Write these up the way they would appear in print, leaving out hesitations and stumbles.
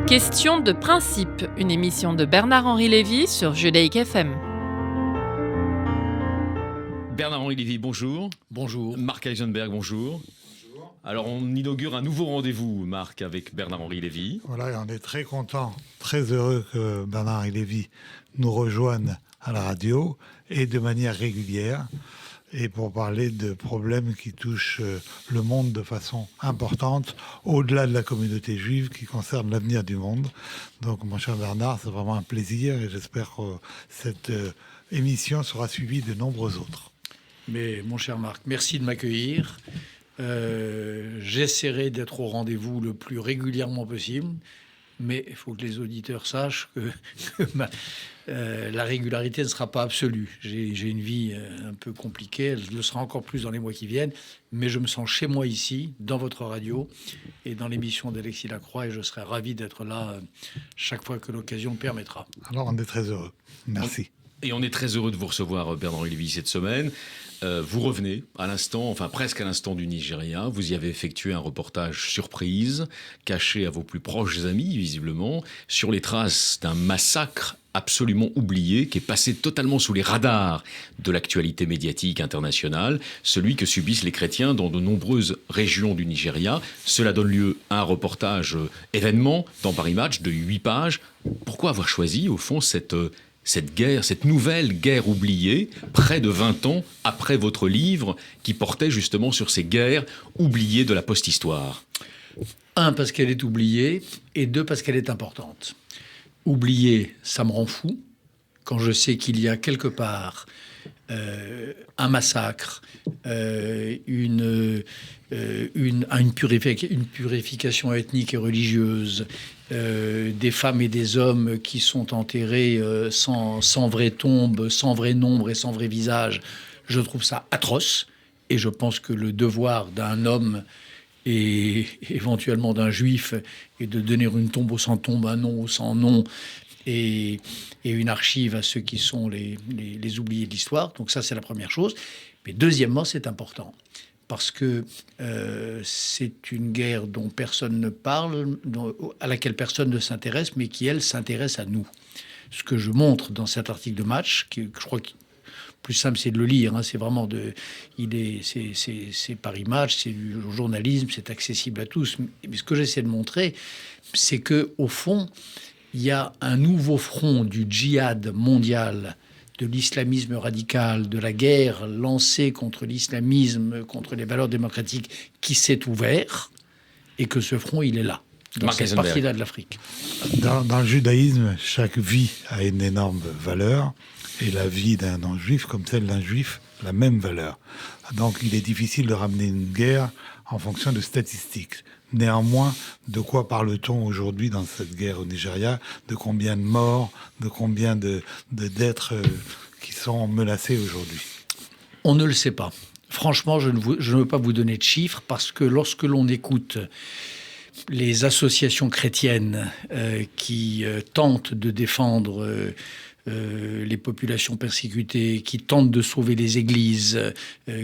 Question de principe, une émission de Bernard-Henri Lévy sur Judaïque FM. Bernard-Henri Lévy, bonjour. Bonjour. Marc Eisenberg, bonjour. Bonjour. Alors, on inaugure un nouveau rendez-vous, Marc, avec Bernard-Henri Lévy. Voilà, et on est très content, très heureux que Bernard-Henri Lévy nous rejoigne à la radio et de manière régulière, et pour parler de problèmes qui touchent le monde de façon importante, au-delà de la communauté juive, qui concerne l'avenir du monde. Donc, mon cher Bernard, c'est vraiment un plaisir et j'espère que cette émission sera suivie de nombreux autres. Mais mon cher Marc, merci de m'accueillir. J'essaierai d'être au rendez-vous le plus régulièrement possible, mais il faut que les auditeurs sachent que la régularité ne sera pas absolue. J'ai une vie un peu compliquée, elle le sera encore plus dans les mois qui viennent, mais je me sens chez moi ici, dans votre radio et dans l'émission d'Alexis Lacroix, et je serai ravi d'être là chaque fois que l'occasion le permettra. Alors, on est très heureux. Merci. Et on est très heureux de vous recevoir, Bernard-Henri Lévy, cette semaine. Vous revenez à l'instant, enfin presque à l'instant du Nigeria. Vous y avez effectué un reportage surprise, caché à vos plus proches amis, visiblement, sur les traces d'un massacre absolument oublié, qui est passé totalement sous les radars de l'actualité médiatique internationale, celui que subissent les chrétiens dans de nombreuses régions du Nigeria. Cela donne lieu à un reportage événement dans Paris Match de 8 pages. Pourquoi avoir choisi, au fond, cette guerre, cette nouvelle guerre oubliée, près de 20 ans après votre livre, qui portait justement sur ces guerres oubliées de la post-histoire? 1, parce qu'elle est oubliée, et 2, parce qu'elle est importante. Oubliée, ça me rend fou, quand je sais qu'il y a quelque part un massacre, une purification ethnique et religieuse, des femmes et des hommes qui sont enterrés sans vraie tombe, sans vrai nombre et sans vrai visage. Je trouve ça atroce, et je pense que le devoir d'un homme et éventuellement d'un juif est de donner une tombe sans tombe, un nom sans nom, et une archive à ceux qui sont les oubliés de l'histoire. Donc ça, c'est la première chose. Mais deuxièmement, c'est important, parce que c'est une guerre dont personne ne parle, à laquelle personne ne s'intéresse, mais qui, elle, s'intéresse à nous. Ce que je montre dans cet article de Match, que je crois que plus simple, c'est de le lire. C'est vraiment c'est Paris Match, c'est du journalisme, c'est accessible à tous. Mais ce que j'essaie de montrer, c'est que au fond, il y a un nouveau front du djihad mondial, de l'islamisme radical, de la guerre lancée contre l'islamisme, contre les valeurs démocratiques, qui s'est ouvert, et que ce front, il est là, dans cette partie-là de l'Afrique. Dans le judaïsme, chaque vie a une énorme valeur, et la vie d'un non-juif, comme celle d'un juif, la même valeur. Donc il est difficile de ramener une guerre en fonction de statistiques. Néanmoins, de quoi parle-t-on aujourd'hui dans cette guerre au Nigeria? De combien de morts, de combien d'êtres qui sont menacés aujourd'hui? On ne le sait pas. Franchement, je ne veux pas vous donner de chiffres, parce que lorsque l'on écoute les associations chrétiennes qui tentent de défendre les populations persécutées, qui tentent de sauver les églises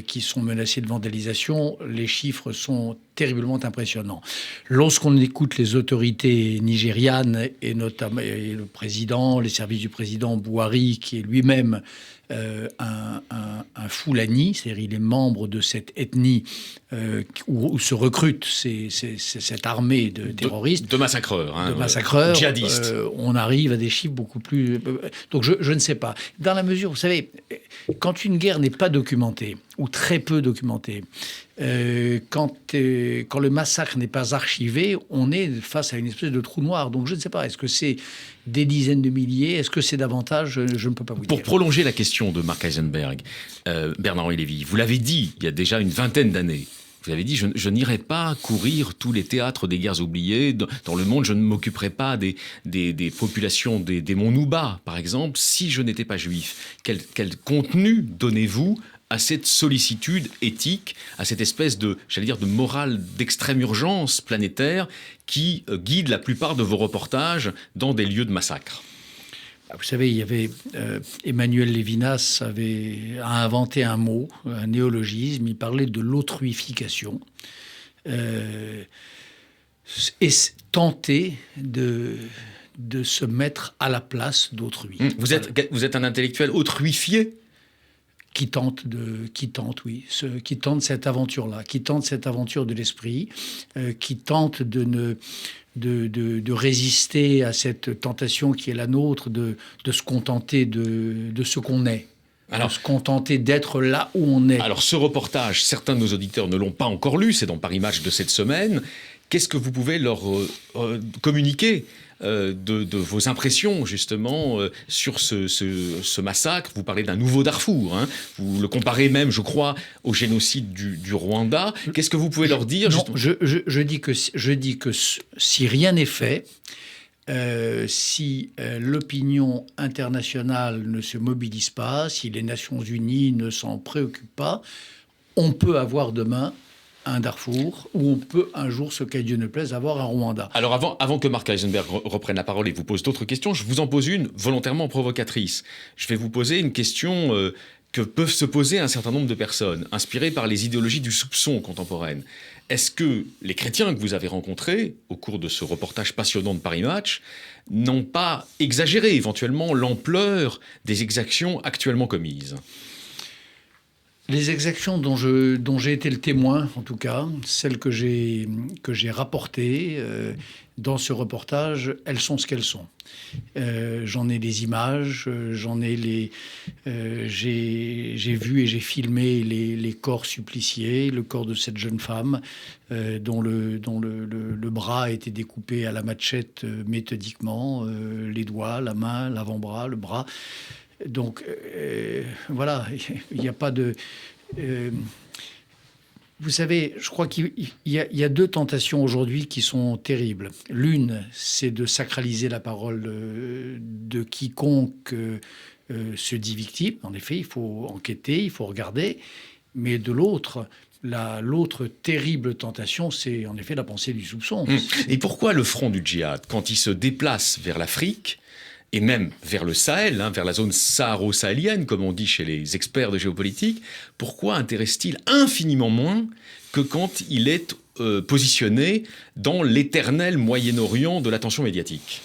qui sont menacées de vandalisation, les chiffres sont terriblement impressionnants. Lorsqu'on écoute les autorités nigérianes, et notamment le président, les services du président Buhari, qui est lui-même un Fulani, c'est-à-dire il est membre de cette ethnie où se recrute cette armée de terroristes. De massacreurs. De massacreurs. Djihadistes. On arrive à des chiffres beaucoup plus... Donc je ne sais pas. Dans la mesure, vous savez, quand une guerre n'est pas documentée, ou très peu documentée, quand le massacre n'est pas archivé, on est face à une espèce de trou noir. Donc je ne sais pas, est-ce que c'est des dizaines de milliers? Est-ce que c'est davantage? Je ne peux pas vous dire. Pour prolonger la question de Marc Eisenberg, Bernard-Henri Lévy, vous l'avez dit il y a déjà une vingtaine d'années. Vous avez dit, je n'irai pas courir tous les théâtres des guerres oubliées. Dans le monde, je ne m'occuperai pas des populations des monts Nouba, par exemple, si je n'étais pas juif. Quel contenu donnez-vous à cette sollicitude éthique, à cette espèce de morale d'extrême urgence planétaire qui guide la plupart de vos reportages dans des lieux de massacre? Vous savez, il y avait Emmanuel Lévinas a inventé un mot, un néologisme. Il parlait de l'autruification. Et tenter de se mettre à la place d'autrui. Vous êtes un intellectuel autrifié ? Qui tente cette aventure-là, qui tente cette aventure de l'esprit, qui tente de résister à cette tentation qui est la nôtre, de se contenter de ce qu'on est. Alors, se contenter d'être là où on est. Alors, ce reportage, certains de nos auditeurs ne l'ont pas encore lu, c'est dans Paris Match de cette semaine. Qu'est-ce que vous pouvez leur communiquer de vos impressions, justement, sur ce massacre? Vous parlez d'un nouveau Darfour, hein. Vous le comparez même, je crois, au génocide du Rwanda. Qu'est-ce que vous pouvez leur dire? Non, je dis que si rien n'est fait, si l'opinion internationale ne se mobilise pas, si les Nations Unies ne s'en préoccupent pas, on peut avoir demain un Darfour, ou on peut un jour, ce qu'à Dieu ne plaise, avoir un Rwanda. Alors avant que Marc Eisenberg reprenne la parole et vous pose d'autres questions, je vous en pose une volontairement provocatrice. Je vais vous poser une question que peuvent se poser un certain nombre de personnes, inspirées par les idéologies du soupçon contemporaine. Est-ce que les chrétiens que vous avez rencontrés au cours de ce reportage passionnant de Paris Match n'ont pas exagéré éventuellement l'ampleur des exactions actuellement commises ? Les exactions dont j'ai été le témoin, en tout cas, celles que j'ai rapportées dans ce reportage, elles sont ce qu'elles sont. J'en ai les images, j'ai vu et j'ai filmé les corps suppliciés, le corps de cette jeune femme dont le bras a été découpé à la machette méthodiquement, les doigts, la main, l'avant-bras, le bras. Donc, voilà, il n'y a pas de... vous savez, je crois qu'il y a deux tentations aujourd'hui qui sont terribles. L'une, c'est de sacraliser la parole de quiconque se dit victime. En effet, il faut enquêter, il faut regarder. Mais de l'autre... L'autre terrible tentation, c'est en effet la pensée du soupçon. Et pourquoi le front du djihad, quand il se déplace vers l'Afrique, et même vers le Sahel, vers la zone saharo-sahélienne, comme on dit chez les experts de géopolitique, pourquoi intéresse-t-il infiniment moins que quand il est positionné dans l'éternel Moyen-Orient de l'attention médiatique ?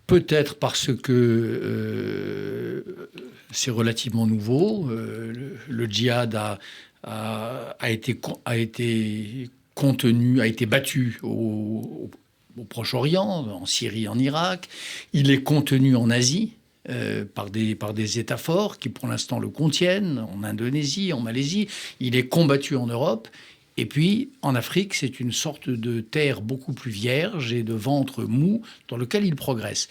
Peut-être parce que c'est relativement nouveau. Le djihad a été contenu, a été battu au Proche-Orient, en Syrie, en Irak. Il est contenu en Asie par des États forts qui, pour l'instant, le contiennent, en Indonésie, en Malaisie. Il est combattu en Europe. Et puis, en Afrique, c'est une sorte de terre beaucoup plus vierge et de ventre mou dans lequel il progresse.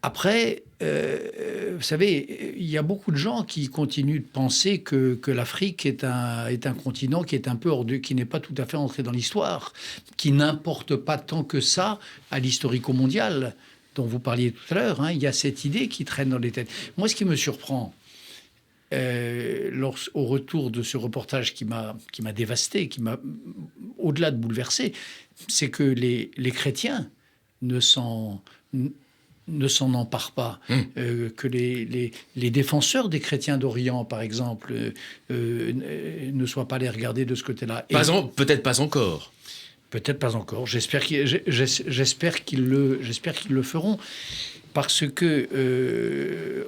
Après, vous savez, il y a beaucoup de gens qui continuent de penser que l'Afrique est un continent qui est un peu qui n'est pas tout à fait entré dans l'histoire, qui n'importe pas tant que ça à l'historico-mondial dont vous parliez tout à l'heure. Hein. Il y a cette idée qui traîne dans les têtes. Moi, ce qui me surprend, au retour de ce reportage qui m'a dévasté, qui m'a au-delà de bouleversé, c'est que les chrétiens ne s'en emparent pas, que les défenseurs des chrétiens d'Orient, par exemple, ne soient pas les regarder de ce côté-là. Peut-être pas encore. Peut-être pas encore. J'espère qu'ils le feront, parce que,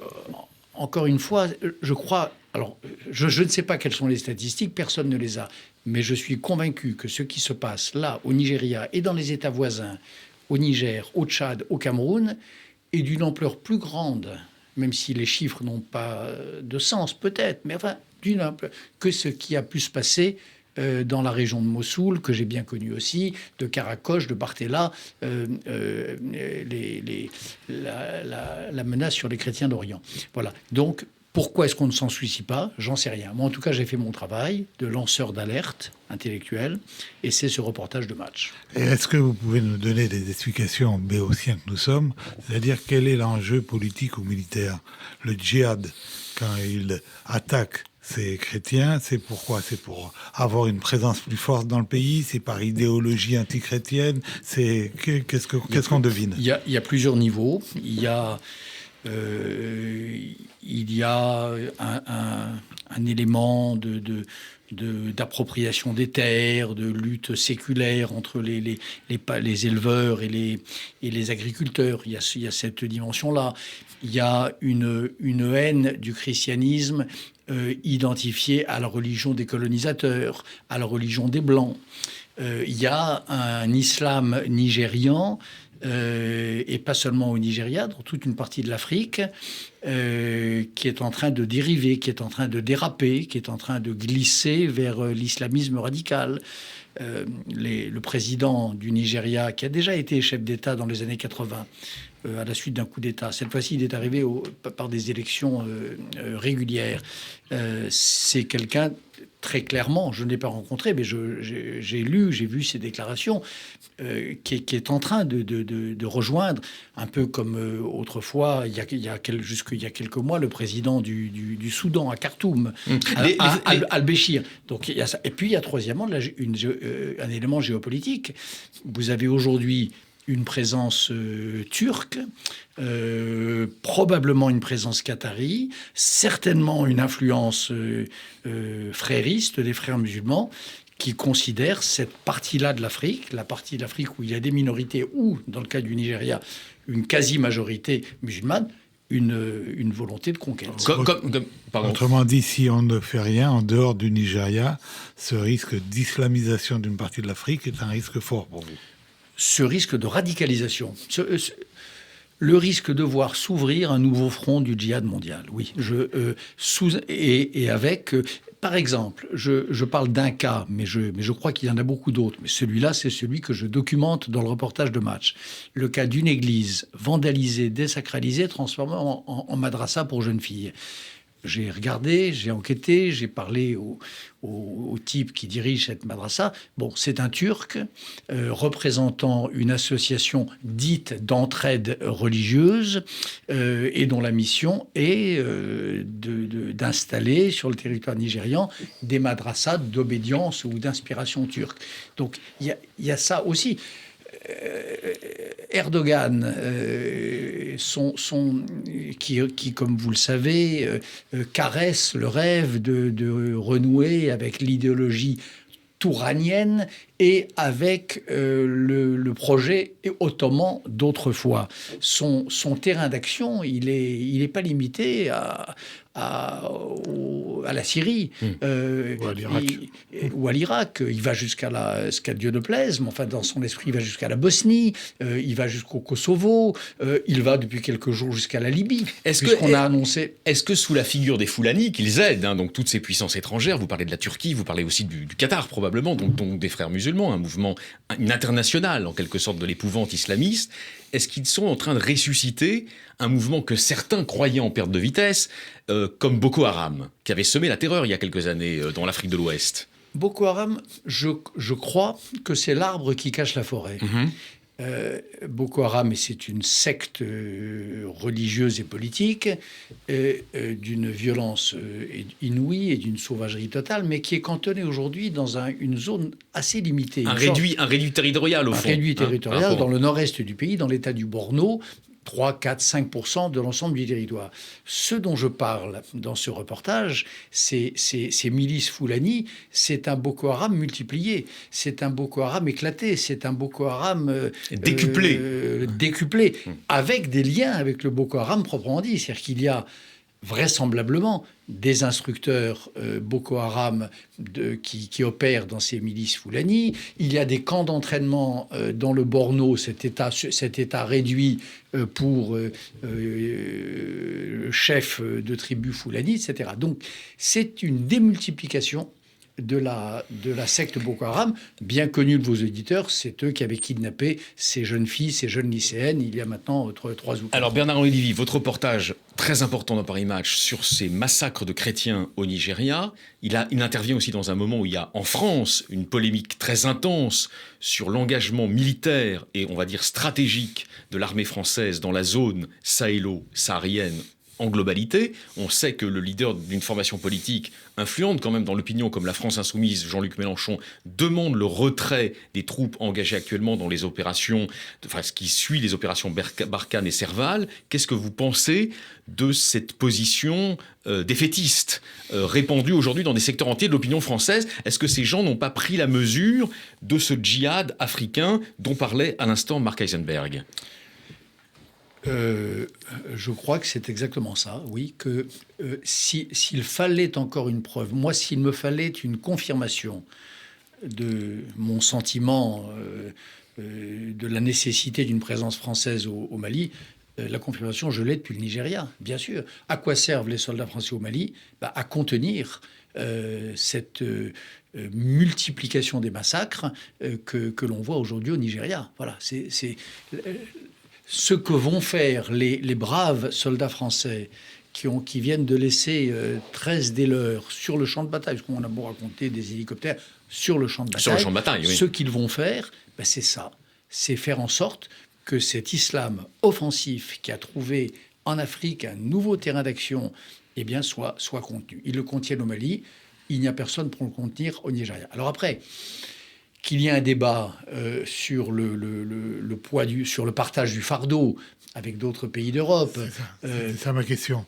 encore une fois, je crois... Alors, je ne sais pas quelles sont les statistiques, personne ne les a, mais je suis convaincu que ce qui se passe là, au Nigeria et dans les États voisins, au Niger, au Tchad, au Cameroun, est d'une ampleur plus grande, même si les chiffres n'ont pas de sens, peut-être, mais enfin, d'une ampleur, que ce qui a pu se passer dans la région de Mossoul, que j'ai bien connue aussi, de Karakoche, de Bartella, la menace sur les chrétiens d'Orient. Voilà. Donc, pourquoi est-ce qu'on ne s'en soucie pas? J'en sais rien. Moi, en tout cas, j'ai fait mon travail de lanceur d'alerte intellectuelle, et c'est ce reportage de Match. Et est-ce que vous pouvez nous donner des explications béotiens que nous sommes? C'est-à-dire, quel est l'enjeu politique ou militaire? Le djihad, quand il attaque ces chrétiens, c'est pourquoi? C'est pour avoir une présence plus forte dans le pays? C'est par idéologie antichrétienne? Qu'est-ce qu'on devine? Il y a plusieurs niveaux. Il y a Il y a un élément d'appropriation des terres, de lutte séculaire entre les éleveurs et les agriculteurs. Il y a cette dimension-là. Il y a une haine du christianisme identifiée à la religion des colonisateurs, à la religion des Blancs. Il y a un islam nigérian, et pas seulement au Nigeria, dans toute une partie de l'Afrique, qui est en train de dériver, qui est en train de déraper, qui est en train de glisser vers l'islamisme radical. Le président du Nigeria, qui a déjà été chef d'État dans les années 80, à la suite d'un coup d'État. Cette fois-ci, il est arrivé par des élections régulières. C'est quelqu'un, très clairement, je ne l'ai pas rencontré, mais j'ai vu ses déclarations, qui est en train de rejoindre, un peu comme autrefois, il y a quelques mois, le président du Soudan, à Khartoum, al-Béchir. Donc, il y a ça. Et puis, il y a troisièmement un élément géopolitique. Vous avez aujourd'hui une présence turque, probablement une présence qatari, certainement une influence frériste des frères musulmans, qui considèrent cette partie-là de l'Afrique, la partie de l'Afrique où il y a des minorités, ou, dans le cas du Nigeria, une quasi-majorité musulmane, une volonté de conquête. Autrement dit, si on ne fait rien en dehors du Nigeria, ce risque d'islamisation d'une partie de l'Afrique est un risque fort pour vous. Ce risque de radicalisation, le risque de voir s'ouvrir un nouveau front du djihad mondial, oui. Par exemple, je parle d'un cas, mais je crois qu'il y en a beaucoup d'autres. Mais celui-là, c'est celui que je documente dans le reportage de Match. Le cas d'une église vandalisée, désacralisée, transformée en madrasa pour jeunes filles. J'ai regardé, j'ai enquêté, j'ai parlé au type qui dirige cette madrasa. Bon, c'est un Turc représentant une association dite d'entraide religieuse et dont la mission est d'installer sur le territoire nigérian des madrasas d'obédience ou d'inspiration turque. Donc, il y a ça aussi. Erdogan, qui, comme vous le savez, caresse le rêve de renouer avec l'idéologie touranienne et avec le projet ottoman d'autrefois. Son terrain d'action, il est pas limité à la Syrie ou à l'Irak. Il va jusqu'à Dieu ne plaise, mais enfin dans son esprit, il va jusqu'à la Bosnie, il va jusqu'au Kosovo, il va depuis quelques jours jusqu'à la Libye. Est-ce que sous la figure des Foulani, qu'ils aident, donc toutes ces puissances étrangères, vous parlez de la Turquie, vous parlez aussi du Qatar probablement, donc des frères musulmans, un mouvement international en quelque sorte de l'épouvante islamiste, est-ce qu'ils sont en train de ressusciter un mouvement que certains croyaient en perte de vitesse, comme Boko Haram, qui avait semé la terreur il y a quelques années dans l'Afrique de l'Ouest? Boko Haram, je crois que c'est l'arbre qui cache la forêt. Boko Haram, c'est une secte religieuse et politique d'une violence inouïe et d'une sauvagerie totale, mais qui est cantonnée aujourd'hui dans une zone assez limitée. Un réduit territorial, au fond. Un réduit territorial dans le nord-est du pays, dans l'état du Borno, 3, 4, 5% de l'ensemble du territoire. Ce dont je parle dans ce reportage, ces milices Foulani, c'est un Boko Haram multiplié, c'est un Boko Haram éclaté, c'est un Boko Haram décuplé, avec des liens avec le Boko Haram proprement dit. C'est-à-dire qu'il y a vraisemblablement des instructeurs Boko Haram qui opèrent dans ces milices Foulani. Il y a des camps d'entraînement dans le Borno, cet état réduit pour chefs de tribus Foulani, etc. Donc c'est une démultiplication de la secte Boko Haram, bien connue de vos auditeurs, c'est eux qui avaient kidnappé ces jeunes filles, ces jeunes lycéennes, il y a maintenant 3 ou 4 ans. Alors Bernard-Henri Lévy, votre reportage très important dans Paris Match sur ces massacres de chrétiens au Nigeria, il intervient aussi dans un moment où il y a en France une polémique très intense sur l'engagement militaire et on va dire stratégique de l'armée française dans la zone sahélo-saharienne en globalité. On sait que le leader d'une formation politique influente quand même dans l'opinion, comme la France Insoumise, Jean-Luc Mélenchon, demande le retrait des troupes engagées actuellement dans les opérations, enfin ce qui suit les opérations Barkhane et Serval. Qu'est-ce que vous pensez de cette position défaitiste répandue aujourd'hui dans des secteurs entiers de l'opinion française? Est-ce que ces gens n'ont pas pris la mesure de ce djihad africain dont parlait à l'instant Marc Eisenberg? Je crois que c'est exactement ça, oui, que s'il fallait encore une preuve, moi, s'il me fallait une confirmation de mon sentiment de la nécessité d'une présence française au Mali, la confirmation, je l'ai depuis le Nigeria, bien sûr. À quoi servent les soldats français au Mali? À contenir cette multiplication des massacres que l'on voit aujourd'hui au Nigeria. Voilà, c'est ce que vont faire les braves soldats français qui viennent de laisser 13 des leurs sur le champ de bataille, parce qu'on a beau raconter des hélicoptères sur le champ de bataille. Sur le champ de bataille, oui. Ce qu'ils vont faire, c'est ça. C'est faire en sorte que cet islam offensif qui a trouvé en Afrique un nouveau terrain d'action soit contenu. Ils le contiennent au Mali, il n'y a personne pour le contenir au Nigeria. Alors après, qu'il y ait un débat sur le poids sur le partage du fardeau avec d'autres pays d'Europe. C'est ça ma question.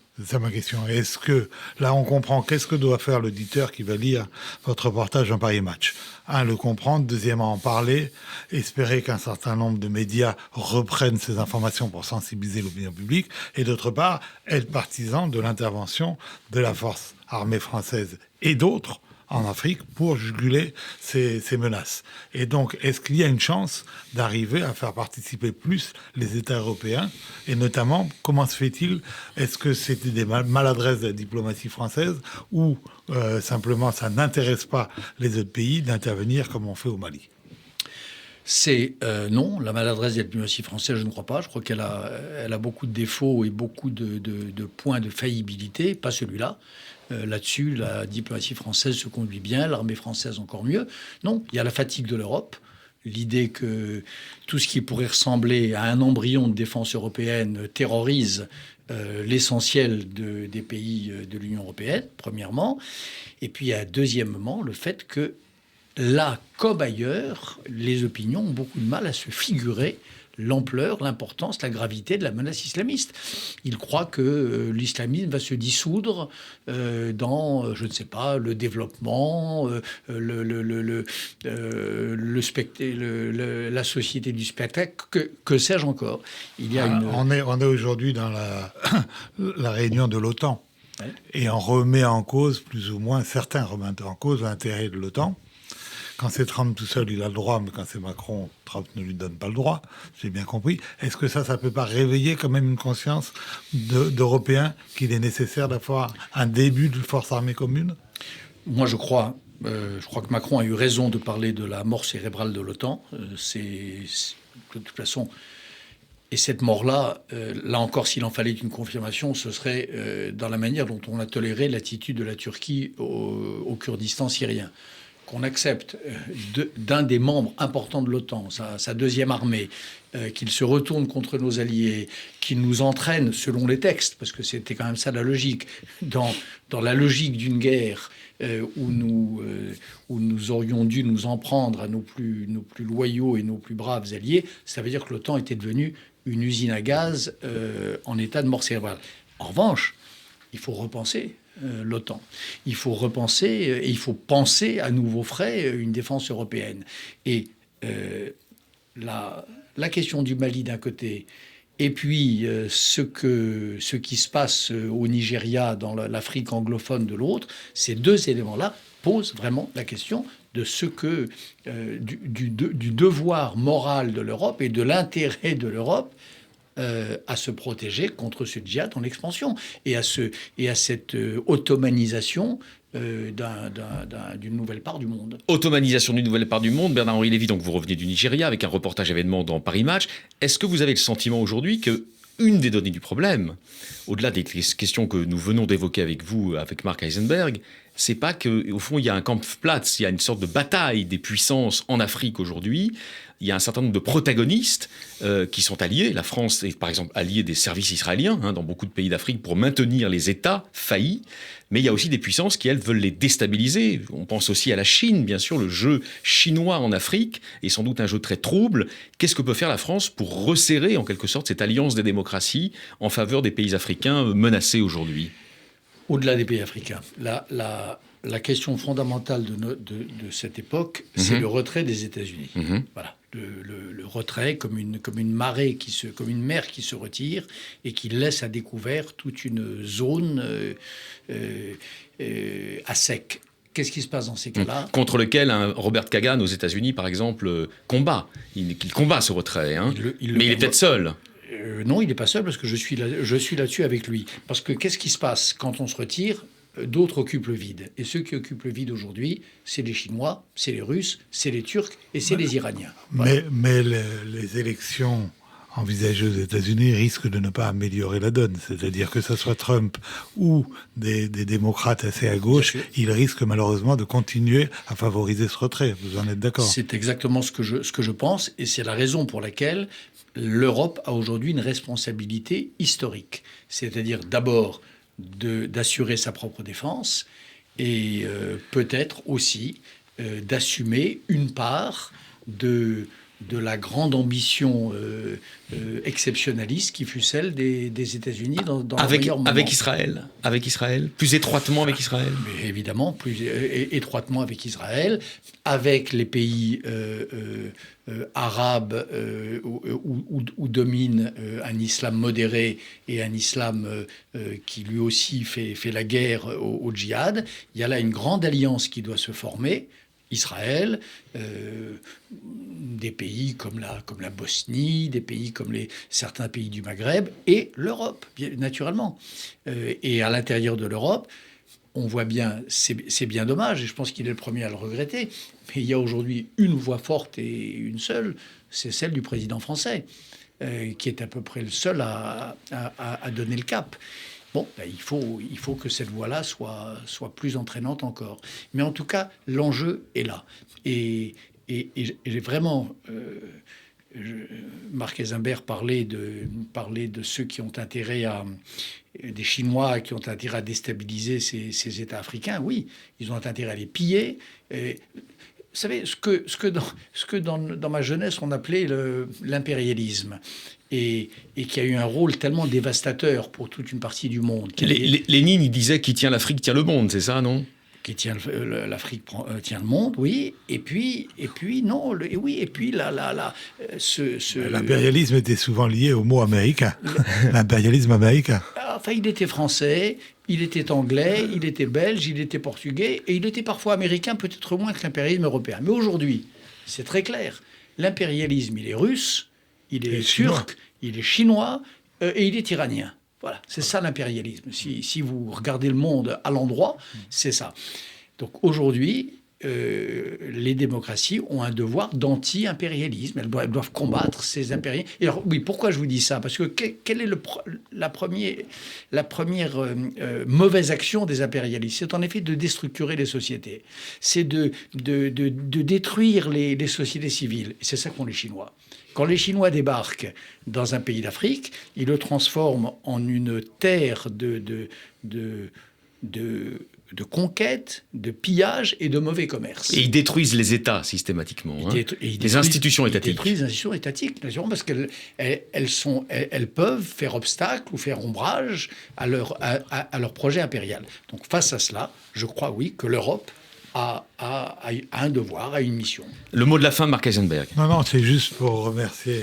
Est-ce que, là, on comprend qu'est-ce que doit faire l'auditeur qui va lire votre reportage dans Paris Match? Un, le comprendre. Deuxièmement, en parler. Espérer qu'un certain nombre de médias reprennent ces informations pour sensibiliser l'opinion publique. Et d'autre part, être partisan de l'intervention de la force armée française et d'autres en Afrique pour juguler ces menaces. Et donc, est-ce qu'il y a une chance d'arriver à faire participer plus les États européens? Et notamment, comment se fait-il? Est-ce que c'était des maladresses de la diplomatie française ou simplement ça n'intéresse pas les autres pays d'intervenir comme on fait au Mali? C'est non, la maladresse de la diplomatie française, je ne crois pas. Je crois qu'elle a beaucoup de défauts et beaucoup de points de faillibilité, pas celui-là. Là-dessus, la diplomatie française se conduit bien, l'armée française encore mieux. Non, il y a la fatigue de l'Europe, l'idée que tout ce qui pourrait ressembler à un embryon de défense européenne terrorise l'essentiel des pays de l'Union européenne, premièrement. Et puis, il y a deuxièmement le fait que là, comme ailleurs, les opinions ont beaucoup de mal à se figurer l'ampleur, l'importance, la gravité de la menace islamiste. Ils croient que l'islamisme va se dissoudre dans, je ne sais pas, le développement, la société du spectacle, que sais-je encore. Il y a on est aujourd'hui dans la réunion de l'OTAN. Ouais. Et on remet en cause, plus ou moins, certains remettent en cause l'intérêt de l'OTAN. Quand c'est Trump tout seul, il a le droit, mais quand c'est Macron, Trump ne lui donne pas le droit. J'ai bien compris. Est-ce que ça peut pas réveiller quand même une conscience d'Européens qu'il est nécessaire d'avoir un début de force armée commune? Moi, je crois que Macron a eu raison de parler de la mort cérébrale de l'OTAN. C'est de toute façon... Et cette mort-là, là encore, s'il en fallait une confirmation, ce serait dans la manière dont on a toléré l'attitude de la Turquie au Kurdistan syrien. Qu'on accepte d'un des membres importants de l'OTAN, sa deuxième armée, qu'il se retourne contre nos alliés, qu'il nous entraîne selon les textes, parce que c'était quand même ça la logique, dans la logique d'une guerre où nous aurions dû nous en prendre à nos plus loyaux et nos plus braves alliés, ça veut dire que l'OTAN était devenue une usine à gaz en état de mort cérébrale. En revanche, il faut repenser l'OTAN. Il faut repenser et il faut penser à nouveau frais une défense européenne. Et la question du Mali d'un côté, et puis ce qui se passe au Nigeria, dans l'Afrique anglophone de l'autre, ces deux éléments-là posent vraiment la question de ce que du devoir moral de l'Europe et de l'intérêt de l'Europe à se protéger contre ce djihad en expansion et à cette ottomanisation d'une nouvelle part du monde. Ottomanisation d'une nouvelle part du monde. Bernard-Henri Lévy, donc vous revenez du Nigeria avec un reportage événement dans Paris Match. Est-ce que vous avez le sentiment aujourd'hui que une des données du problème, au-delà des questions que nous venons d'évoquer avec vous, avec Marc Eisenberg, c'est pas qu'au fond, il y a un Kampfplatz, il y a une sorte de bataille des puissances en Afrique aujourd'hui. Il y a un certain nombre de protagonistes qui sont alliés. La France est par exemple alliée des services israéliens dans beaucoup de pays d'Afrique pour maintenir les États faillis. Mais il y a aussi des puissances qui, elles, veulent les déstabiliser. On pense aussi à la Chine, bien sûr. Le jeu chinois en Afrique est sans doute un jeu très trouble. Qu'est-ce que peut faire la France pour resserrer, en quelque sorte, cette alliance des démocraties en faveur des pays africains menacés aujourd'hui ? Au-delà des pays africains, la question fondamentale de cette époque, c'est le retrait des États-Unis. Voilà. Le retrait comme une marée, comme une mer qui se retire et qui laisse à découvert toute une zone à sec. Qu'est-ce qui se passe dans ces cas-là ? Contre lequel Robert Kagan aux États-Unis, par exemple, combat. Il combat ce retrait, mais il est peut-être seul. Non, il n'est pas seul parce que je suis là-dessus avec lui. Parce que qu'est-ce qui se passe quand on se retire ? D'autres occupent le vide. Et ceux qui occupent le vide aujourd'hui, c'est les Chinois, c'est les Russes, c'est les Turcs et c'est les Iraniens. Voilà. Mais les élections envisagées aux États-Unis risquent de ne pas améliorer la donne. C'est-à-dire que ce soit Trump ou des démocrates assez à gauche, ils risquent malheureusement de continuer à favoriser ce retrait. Vous en êtes d'accord ? C'est exactement ce que je pense et c'est la raison pour laquelle l'Europe a aujourd'hui une responsabilité historique. C'est-à-dire d'abord d'assurer sa propre défense et peut-être aussi d'assumer une part de la grande ambition exceptionnaliste qui fut celle des États-Unis dans le meilleur moment. Avec Israël, plus étroitement avec Israël. Mais évidemment, plus étroitement avec Israël, avec les pays arabes où domine un islam modéré et un islam qui lui aussi fait la guerre au djihad. Il y a là une grande alliance qui doit se former. Israël, des pays comme la Bosnie, des pays comme certains pays du Maghreb et l'Europe, naturellement. Et à l'intérieur de l'Europe, on voit bien, c'est bien dommage, et je pense qu'il est le premier à le regretter, mais il y a aujourd'hui une voix forte et une seule, c'est celle du président français, qui est à peu près le seul à donner le cap. Bon, ben, il faut que cette voie-là soit plus entraînante encore. Mais en tout cas, l'enjeu est là. Et vraiment, Marc Heisenberg parlait de ceux qui ont intérêt des Chinois qui ont intérêt à déstabiliser ces États africains. Oui, ils ont intérêt à les piller. Vous savez, ce que dans ma jeunesse, on appelait l'impérialisme. Et qui a eu un rôle tellement dévastateur pour toute une partie du monde. Lénine, il disait qui tient l'Afrique tient le monde, c'est ça, non ? Qui tient l'Afrique tient le monde, oui. Et puis non, l'impérialisme était souvent lié au mot américain. L'impérialisme américain. Enfin, il était français, il était anglais, il était belge, il était portugais, et il était parfois américain, peut-être moins que l'impérialisme européen. Mais aujourd'hui, c'est très clair. L'impérialisme, il est russe. Il est turc, il est chinois et il est iranien. Voilà, c'est ça l'impérialisme. Si vous regardez le monde à l'endroit, c'est ça. Donc aujourd'hui, les démocraties ont un devoir d'anti-impérialisme. Elles doivent combattre ces impérialismes. Et alors, oui, pourquoi je vous dis ça ? Parce que quelle est la première mauvaise action des impérialistes ? C'est en effet de déstructurer les sociétés. C'est de détruire les sociétés civiles. Et c'est ça qu'ont les Chinois. Quand les Chinois débarquent dans un pays d'Afrique, ils le transforment en une terre de conquête, de pillage et de mauvais commerce. Et ils détruisent les États systématiquement, les institutions étatiques. Ils détruisent les institutions étatiques, parce qu'elles peuvent faire obstacle ou faire ombrage à leur projet impérial. Donc face à cela, je crois oui que l'Europe a un devoir, a une mission. Le mot de la fin, Marc Heisenberg. Non, c'est juste pour remercier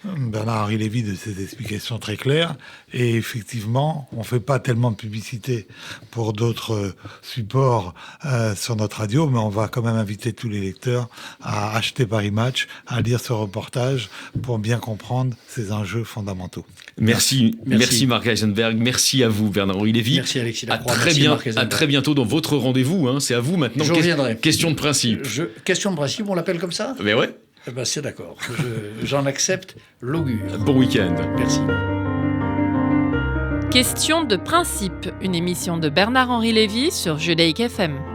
Bernard-Henri Lévy de ses explications très claires. Et effectivement, on ne fait pas tellement de publicité pour d'autres supports sur notre radio, mais on va quand même inviter tous les lecteurs à acheter Paris Match, à lire ce reportage pour bien comprendre ces enjeux fondamentaux. Merci Marc Heisenberg. Merci à vous, Bernard-Henri Lévy. Merci Alexis Lacroix. À très bientôt dans votre rendez-vous. C'est à vous maintenant. Je reviendrai. Question de principe. Question de principe, on l'appelle comme ça ? Mais ouais. Eh ben, c'est d'accord. J'en accepte l'augure. Bon week-end. Merci. Question de principe, une émission de Bernard-Henri Lévy sur Judaïque FM.